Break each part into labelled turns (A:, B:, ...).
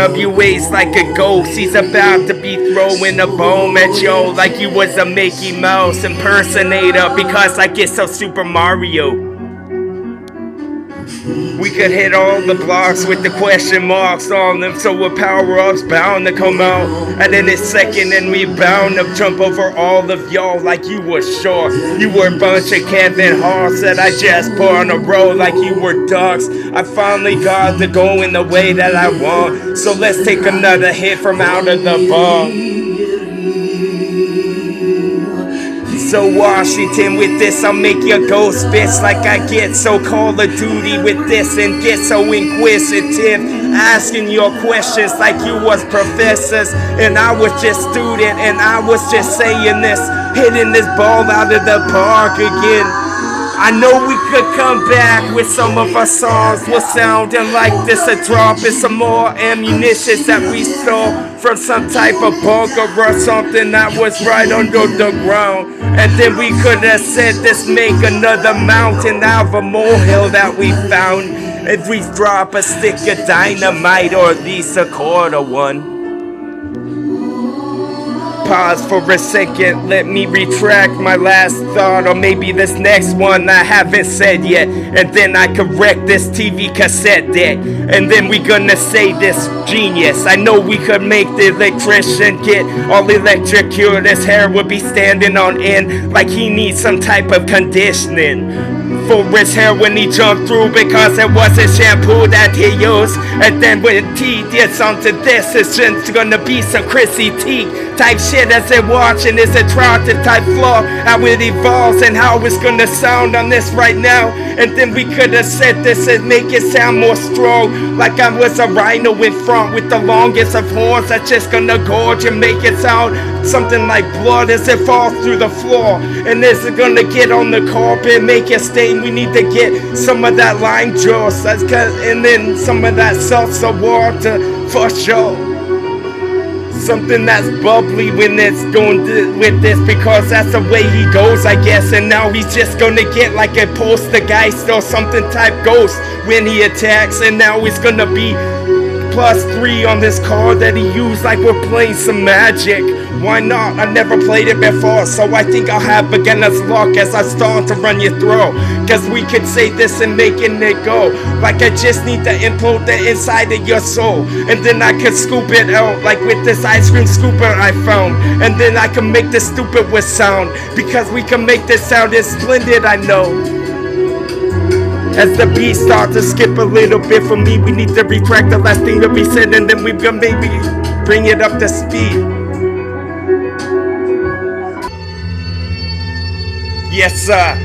A: NWA's like a ghost. He's about to be throwing a bomb at yo like you was a Mickey Mouse impersonator, because I get so Super Mario. We could hit all the blocks with the question marks on them, so with power-ups bound to come out. And in a second, and we bound to jump over all of y'all like you were sure. You were a bunch of Kevin Harts that I just put on a roll like you were ducks. I finally got to go in the way that I want, so let's take another hit from out of the bar. So Washington, with this I'll make your ghost bitch like I get so Call of Duty with this, and get so inquisitive, asking your questions like you was professors and I was just student, and I was just saying this, hitting this ball out of the park again. I know we could come back with some of our songs was sounding like this, a drop in some more ammunition that we stole from some type of bunker or something that was right under the ground. And then we could have said this, make another mountain out of a molehill that we found. If we drop a stick of dynamite, or at least a quarter one. Pause for a second, let me retract my last thought, or maybe this next one I haven't said yet, and then I correct this TV cassette deck, and then we gonna say this genius. I know we could make the electrician get all electrocuted, his hair would be standing on end like he needs some type of conditioning for his hair when he jumped through, because it wasn't shampoo that he used. And then when he did something, this is just gonna be some Chrissy Teigen type shit as it watching this attractive type flow, how it evolves and how it's gonna sound on this right now. And then we could have said this and make it sound more strong, like I was a rhino in front with the longest of horns that's just gonna gorge and make it sound something like blood as it falls through the floor. And this is gonna get on the carpet, make it stain. We need to get some of that lime juice, and then some of that salsa water for sure. Something that's bubbly when it's going with this, because that's the way he goes, I guess. And now he's just gonna get like a poltergeist or something type ghost when he attacks. And now he's gonna be +3 on this card that he used like we're playing some Magic. Why not? I never played it before, so I think I'll have beginner's luck as I start to run you through. Cause we could say this and making it go, like I just need to implode the inside of your soul. And then I could scoop it out, like with this ice cream scooper I found. And then I can make this stupid with sound, because we can make this sound as splendid, I know. As the beat starts to skip a little bit for me, we need to retract the last thing that we said, and then we're gonna maybe bring it up to speed. Yes, sir.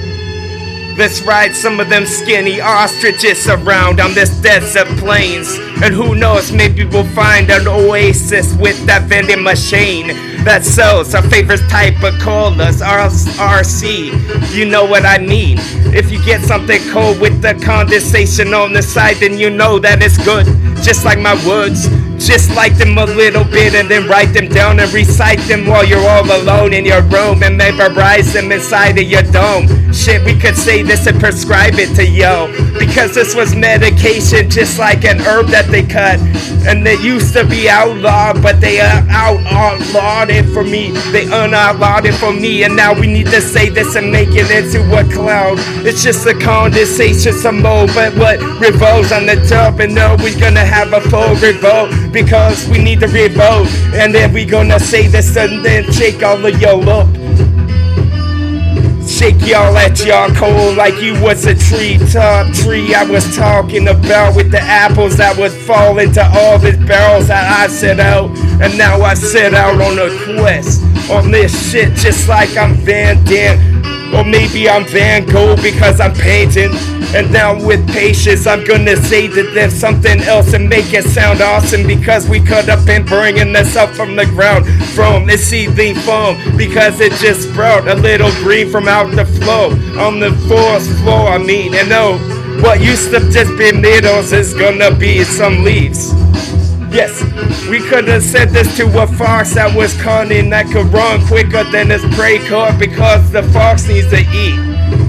A: Let's ride some of them skinny ostriches around on this desert plains. And who knows, maybe we'll find an oasis with that vending machine that sells our favorite type of colas, RC. You know what I mean. If you get something cold with the condensation on the side, then you know that it's good. Just like my words, just like them a little bit, and then write them down and recite them while you're all alone in your room, and memorize them inside of your dome. Shit, we could say this and prescribe it to yo, because this was medication, just like an herb that they cut. And they used to be outlawed, but they outlawed it for me. They unoutlawed it for me, and now we need to say this and make it into a cloud. It's just a condensation, some more, but what revolves on the top. And now we're gonna have a full revolt, because we need to revolt. And then we gonna say this and then shake all of y'all up. Shake y'all at y'all cold like you was a top tree I was talking about, with the apples that would fall into all these barrels that I set out. And now I set out on a quest on this shit, just like I'm Van Damme. Or maybe I'm Van Gogh because I'm painting. And now with patience I'm gonna say to them something else and make it sound awesome, because we could have been bringing this up from the ground, from the seedling foam, because it just sprout a little green from out the flow on the forest floor. I mean, and no, what used to just be needles is gonna be some leaves. Yes, we could have said this to a fox that was cunning, that could run quicker than his prey caught, because the fox needs to eat.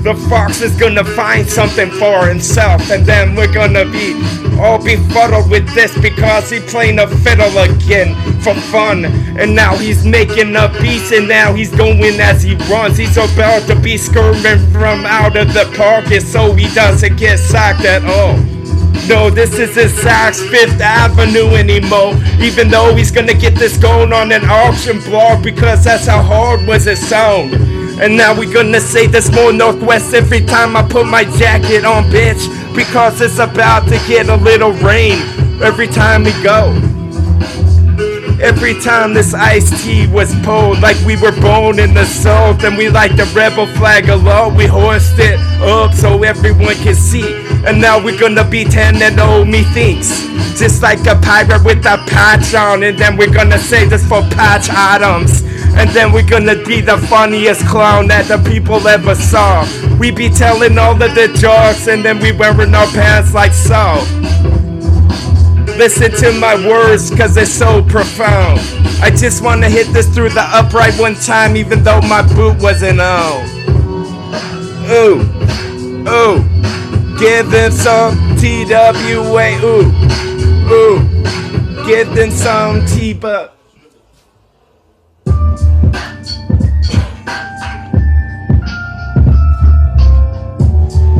A: The fox is gonna find something for himself, and then we're gonna be all befuddled with this because he playing a fiddle again for fun. And now he's making a beat, and now he's going as he runs. He's about to be skirting from out of the pocket so he doesn't get sacked at all. No, this isn't Saks Fifth Avenue anymore. Even though he's gonna get this going on an auction blog, because that's how hard was it sound. And now we gonna say this more Northwest every time I put my jacket on, bitch, because it's about to get a little rain every time we go. Every time this iced tea was pulled, like we were born in the south, and we like the rebel flag alone. We hoist it up so everyone can see. And now we're gonna be 10 and old methinks, just like a pirate with a patch on. And then we're gonna say this for Patch Adams. And then we're gonna be the funniest clown that the people ever saw. We be telling all of the jokes, and then we wearing our pants like so. Listen to my words, cause they're so profound. I just wanna hit this through the upright one time, even though my boot wasn't on. Ooh, ooh, give them some TWA, ooh, ooh, give them some T-Buck.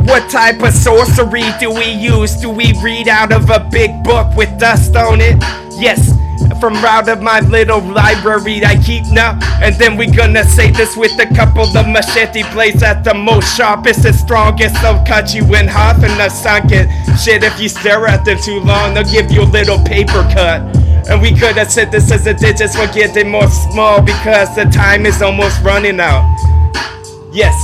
A: What type of sorcery do we use? Do we read out of a big book with dust on it? Yes, from out of my little library I keep now. And then we gonna say this with a couple of machete blades at the most sharpest and strongest. They'll cut you in half and they'll sunk it. Shit, if you stare at them too long, they'll give you a little paper cut. And we could have said this as the digits were getting more small because the time is almost running out. Yes.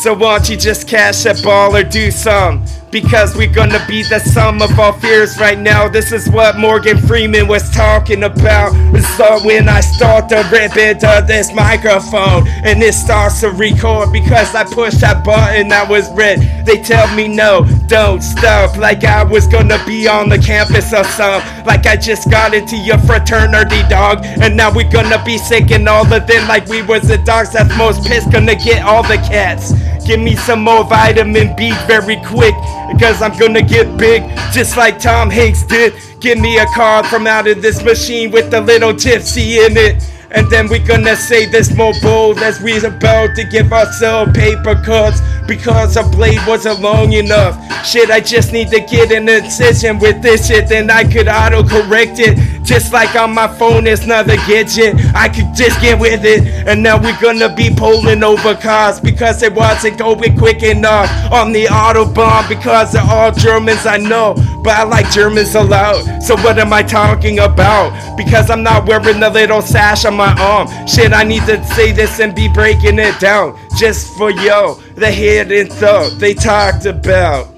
A: So won't you just cash a ball or do some? Because we're gonna be the sum of all fears right now. This is what Morgan Freeman was talking about. So when I start to rip into this microphone and it starts to record, because I pushed that button that was red, they tell me no, don't stop. Like I was gonna be on the campus or something. Like I just got into your fraternity, dog. And now we're gonna be singing all of them like we was the dogs that's most pissed, gonna get all the cats. Give me some more vitamin B very quick, because I'm gonna get big, just like Tom Hanks did. Give me a card from out of this machine with a little gypsy in it. And then we gonna say this more bold as we about to give ourselves paper cuts, because our blade wasn't long enough. Shit, I just need to get an incision with this shit, then I could auto-correct it. Just like on my phone, it's another gadget, I could just get with it. And now we're gonna be pulling over cars, because it wasn't going quick enough on the Autobahn, because they're all Germans, I know, but I like Germans a lot. So what am I talking about? Because I'm not wearing the little sash on my arm. Shit, I need to say this and be breaking it down, just for yo, the hidden thought they talked about.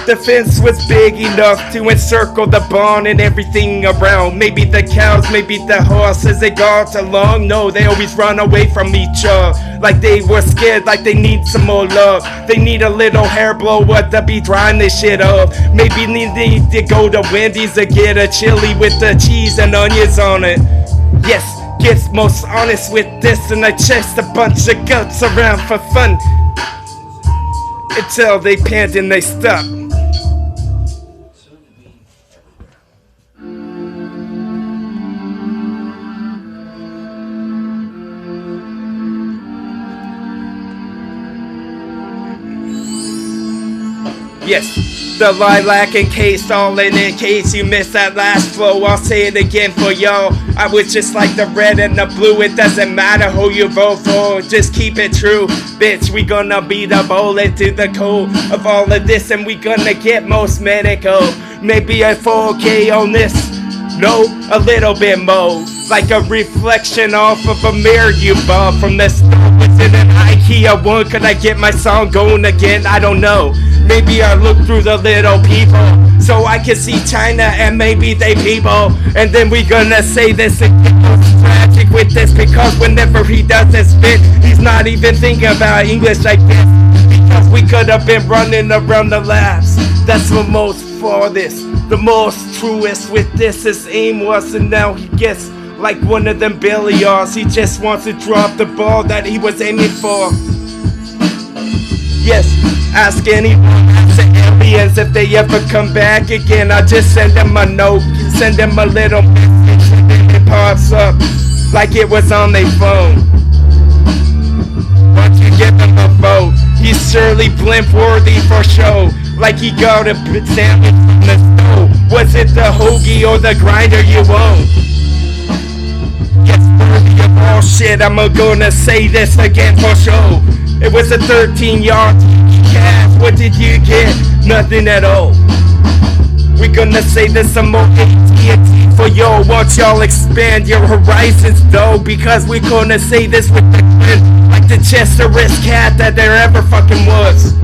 A: The fence was big enough to encircle the barn and everything around. Maybe the cows, maybe the horses, they got along. No, they always run away from each other, like they were scared, like they need some more love. They need a little hair blower to be drying this shit up. Maybe need to go to Wendy's to get a chili with the cheese and onions on it. Yes, gets most honest with this, and I chased a bunch of goats around for fun until they pant and they stop. Yes, the lilac encased all in case you missed that last flow. I'll say it again for y'all. I was just like the red and the blue. It doesn't matter who you vote for, just keep it true. Bitch, we gonna be the bullet to the core of all of this, and we gonna get most medical. Maybe a 4K on this, no, a little bit more. Like a reflection off of a mirror you bought from the store. Was it an IKEA one? Could I get my song going again? I don't know. Maybe I look through the little people so I can see China and maybe they people. And then we gonna say this and get tragic with this, because whenever he does this bit, he's not even thinking about English like this. Because we could have been running around the labs. That's the most farthest, the most truest with this. His aim was, and now he gets like one of them billiards. He just wants to drop the ball that he was aiming for. Yes, ask anyone, ask the aliens if they ever come back again. I just send them a note, send them a little message, and then it pops up like it was on their phone. Once you give him a vote, he's surely blimp worthy for show. Like he got a sandwich from the stove. Was it the hoagie or the grinder you own? Yes, worthy of all shit, I'm gonna say this again for show. It was a 13-yard catch. What did you get? Nothing at all. We gonna say this some more AT&T for yo. Watch y'all expand your horizons though, because we gonna say this with the grin, like the chesterest cat that there ever fucking was.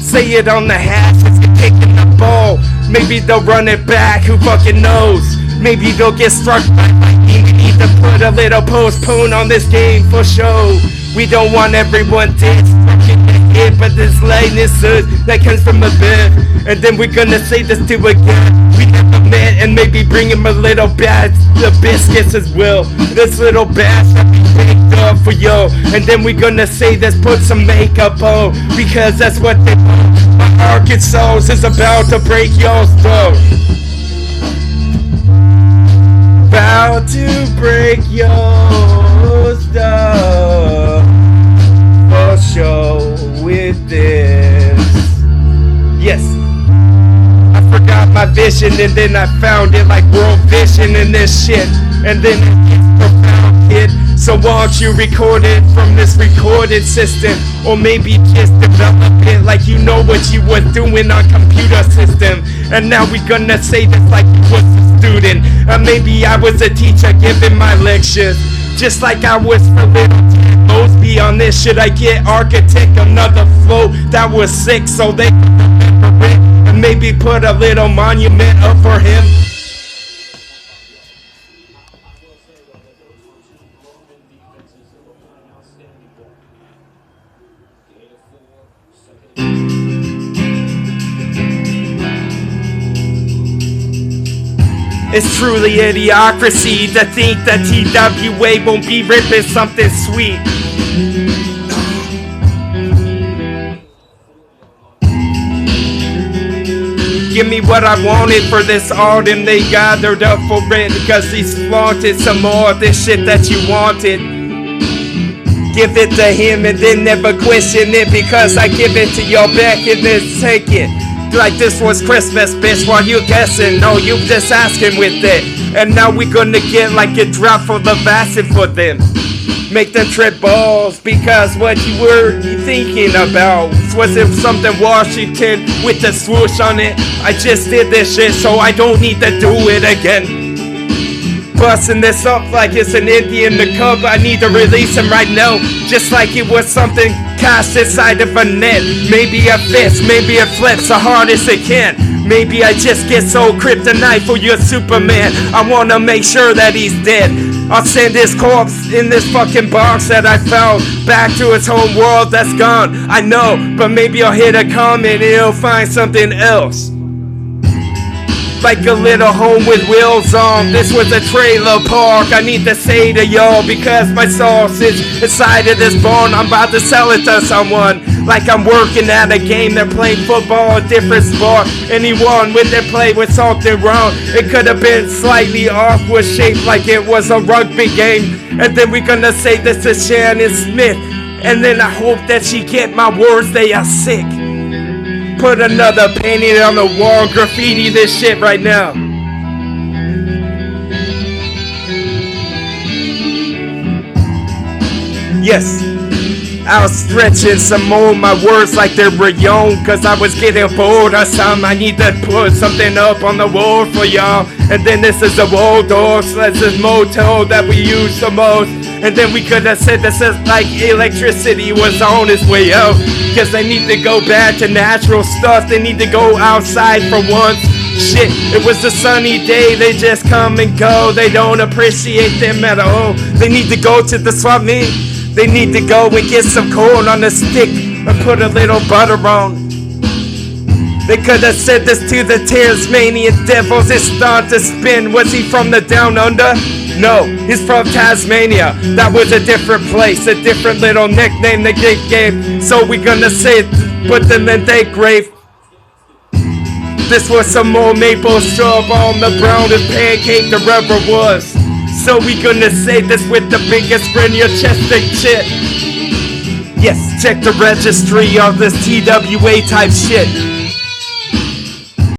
A: Say it on the hash as you're kicking the ball. Maybe they'll run it back, who fucking knows? Maybe they'll get struck by lightning. We need to put a little postpone on this game for show. We don't want everyone dead, stuck in the head, but this lightness that comes from the bed. And then we're gonna say this to a guy we never met, and maybe bring him a little batch of biscuits as well. This little batch that we baked up for yo. And then we're gonna say this, put some makeup on, because that's what they want. My Arkansas is about to break y'all's door. About to break your stuff for show with this. Yes, I forgot my vision and then I found it like world vision in this shit. And then it gets profound, kid. So why don't you record it from this recorded system? Or maybe just develop it like you know what you were doing on computer system. And now we gonna say this like you was a student. Or maybe I was a teacher giving my lectures. Just like I was for little Mosby on this. Should I get architect another flow that was sick so they can remember it? And maybe put a little monument up for him. It's truly idiocracy to think that TWA won't be ripping something sweet. Give me what I wanted for this art, and they gathered up for it because he's flaunted some more of this shit that you wanted. Give it to him and then never question it, because I give it to y'all back and then take it. Like this was Christmas, bitch, while you guessing. No, you just asking with it. And now we gonna get like a drop for the acid for them. Make them trip balls, because what you were thinking about? Was it something Washington with the swoosh on it? I just did this shit so I don't need to do it again. Busting this up like it's an Indian the cub. I need to release him right now, just like it was something cast inside of a net. Maybe it fits, maybe it flips the hardest it can. Maybe I just get so kryptonite for your Superman. I wanna make sure that he's dead. I'll send his corpse in this fucking box that I found back to his home world that's gone. I know, but maybe I'll hit a comment and he'll find something else. Like a little home with wheels on. This was a trailer park. I need to say to y'all, because my sauce is inside of this barn. I'm about to sell it to someone. Like I'm working at a game. They're playing football, a different sport. Anyone with their play with something wrong. It could have been slightly off, was shaped like it was a rugby game. And then we're gonna say this to Shannon Smith. And then I hope that she get my words, they are sick. Put another painting on the wall, graffiti this shit right now. Yes, I was stretching some more of my words like they were young, cause I was getting bored or something. I need to put something up on the wall for y'all. And then this is the Waldorf, so that's this motel that we use the most. And then we could have said this is like electricity was on its way out, cause they need to go back to natural stuff. They need to go outside for once. Shit, it was a sunny day, they just come and go. They don't appreciate them at all. They need to go to the swap meet. They need to go and get some corn on a stick and put a little butter on. They could have said this to the Tasmanian devils. It started to spin. Was he from the down under? No, he's from Tasmania. That was a different place, a different little nickname they gave. So we gonna say it, put them in their grave. This was some more maple syrup on the brownest pancake there ever was. So we gonna say this with the biggest grin your chest and shit. Yes, check the registry of this TWA type shit.